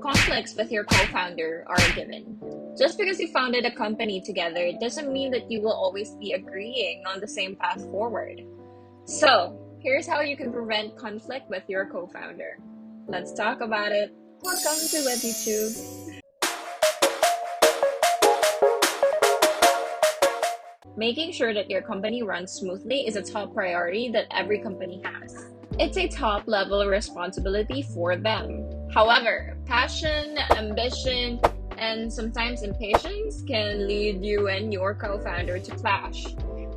Conflicts with your co-founder are a given. Just because you founded a company together doesn't mean that you will always be agreeing on the same path forward. So, here's how you can prevent conflict with your co-founder. Let's talk about it. Welcome to WebyTube. Making sure that your company runs smoothly is a top priority that every company has. It's a top-level responsibility for them. However, passion, ambition, and sometimes impatience can lead you and your co-founder to clash,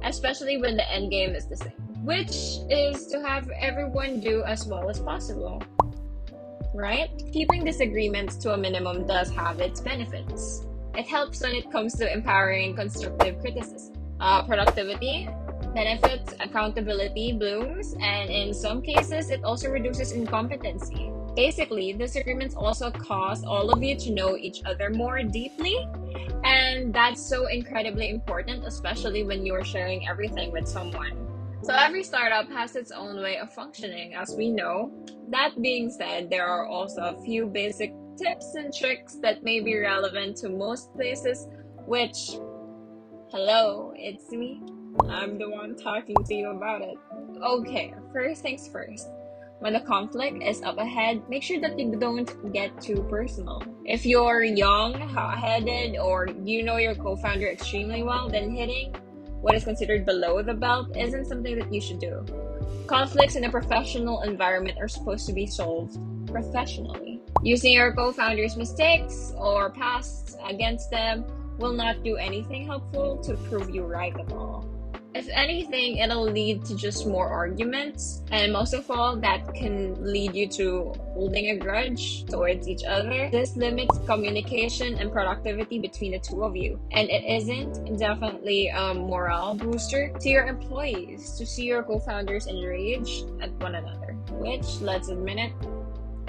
especially when the end game is the same, which is to have everyone do as well as possible, right? Keeping disagreements to a minimum does have its benefits. It helps when it comes to empowering constructive criticism. Productivity benefits, accountability blooms, and in some cases, it also reduces incompetency. Basically, disagreements also cause all of you to know each other more deeply, and that's so incredibly important, especially when you're sharing everything with someone. So every startup has its own way of functioning, as we know. That being said, there are also a few basic tips and tricks that may be relevant to most places, which, hello, it's me. I'm the one talking to you about it. Okay, first things first. When the conflict is up ahead, make sure that you don't get too personal. If you're young, hot-headed, or you know your co-founder extremely well, then hitting what is considered below the belt isn't something that you should do. Conflicts in a professional environment are supposed to be solved professionally. Using your co-founder's mistakes or pasts against them will not do anything helpful to prove you right at all. If anything, it'll lead to just more arguments, and most of all, that can lead you to holding a grudge towards each other. This limits communication and productivity between the two of you, and it isn't definitely a morale booster to your employees to see your co-founders enraged at one another, which, let's admit it,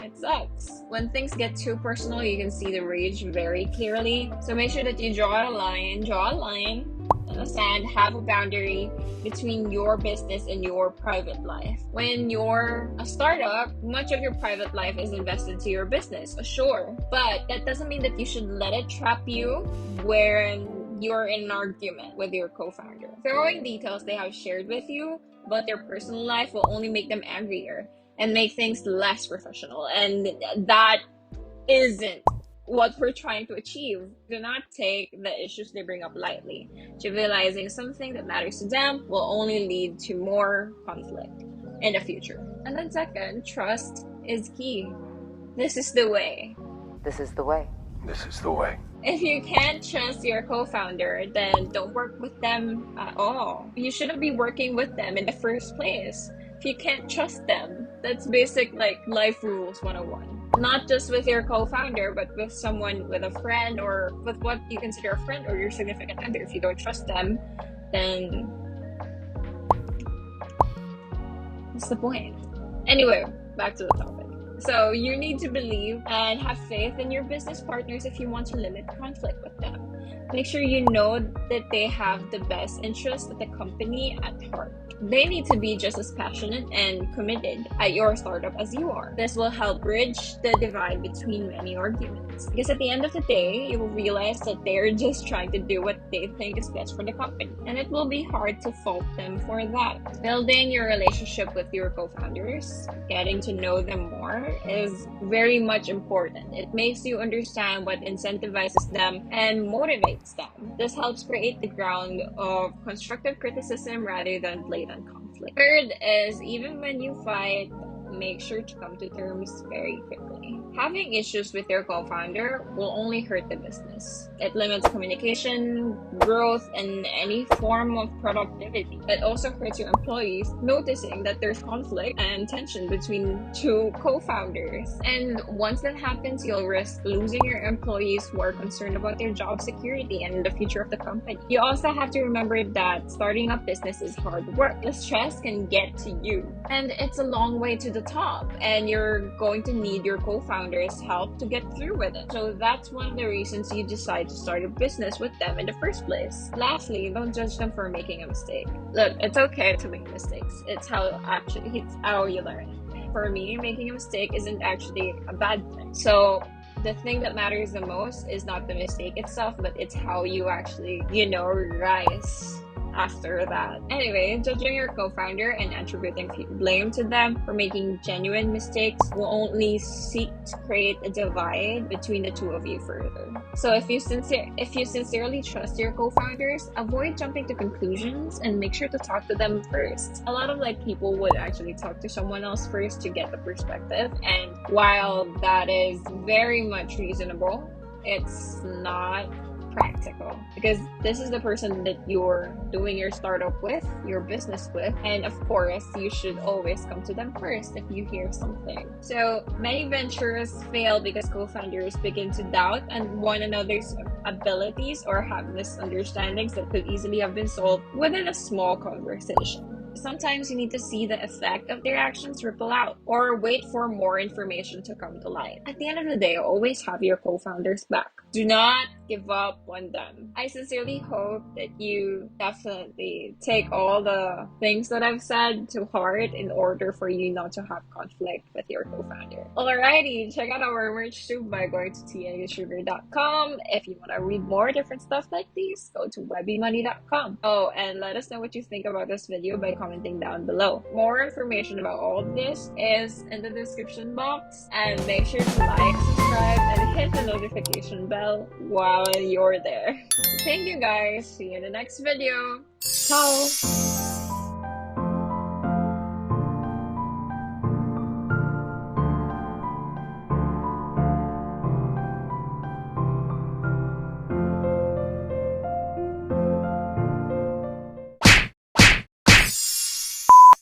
it sucks. When things get too personal, you can see the rage very clearly, so make sure that you draw a line, understand, have a boundary between your business and your private life. When you're a startup, much of your private life is invested to your business, sure, but that doesn't mean that you should let it trap you when you're in an argument with your co-founder. Throwing details they have shared with you about their personal life will only make them angrier and make things less professional, and that isn't what we're trying to achieve. Do not take the issues they bring up lightly. Trivializing something that matters to them will only lead to more conflict in the future. And then second, trust is key. This is the way. This is the way. This is the way. If you can't trust your co-founder, then don't work with them at all. You shouldn't be working with them in the first place. If you can't trust them, that's basic life rules 101. Not just with your co-founder, but with someone, with a friend, or with what you consider a friend or your significant other. If you don't trust them, then what's the point? Anyway, back to the topic. So you need to believe and have faith in your business partners if you want to limit conflict with them. Make sure you know that they have the best interest of the company at heart. They need to be just as passionate and committed at your startup as you are. This will help bridge the divide between many arguments. Because at the end of the day, you will realize that they're just trying to do what they think is best for the company. And it will be hard to fault them for that. Building your relationship with your co-founders, getting to know them more, is very much important. It makes you understand what incentivizes them and motivates them. This helps create the ground of constructive criticism rather than blatant conflict. Third is, even when you fight, make sure to come to terms very quickly. Having issues with your co-founder will only hurt the business. It limits communication, growth, and any form of productivity. It also hurts your employees noticing that there's conflict and tension between two co-founders. And once that happens, you'll risk losing your employees who are concerned about their job security and the future of the company. You also have to remember that starting a business is hard work. The stress can get to you, and it's a long way to the top, and you're going to need your co-founder's help to get through with it. So that's one of the reasons you decide to start a business with them in the first place. Lastly, don't judge them for making a mistake. Look, it's okay to make mistakes. It's how you learn. For me, making a mistake isn't actually a bad thing. So the thing that matters the most is not the mistake itself, but it's how you actually, rise after that. Anyway, judging your co-founder and attributing blame to them for making genuine mistakes will only seek to create a divide between the two of you further. So if you sincerely trust your co-founders, avoid jumping to conclusions and make sure to talk to them first. A lot of people would actually talk to someone else first to get the perspective, and while that is very much reasonable, it's not practical, because this is the person that you're doing your startup with, your business with, and of course you should always come to them first if you hear something. So many ventures fail because co-founders begin to doubt and one another's abilities or have misunderstandings that could easily have been solved within a small conversation. Sometimes you need to see the effect of their actions ripple out, or wait for more information to come to light. At the end of the day, always have your co-founders back. Do not give up on them. I sincerely hope that you definitely take all the things that I've said to heart in order for you not to have conflict with your co-founder. Alrighty, check out our merch too by going to tasugar.com. If you want to read more different stuff like these, go to webymoney.com. Oh, and let us know what you think about this video by commenting down below. More information about all of this is in the description box, and make sure to like, subscribe, and hit the notification bell while you're there. Thank you guys. See you in the next video. Ciao.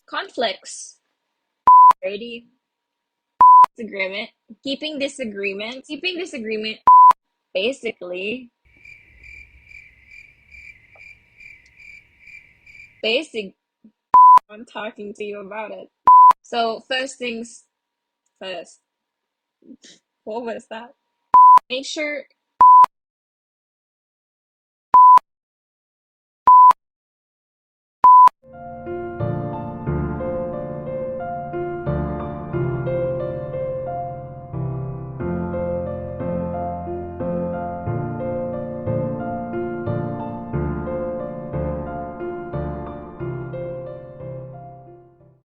Conflicts. Ready? Disagreement. Keeping disagreement. Basically. I'm talking to you about it. So first things first. What was that? Make sure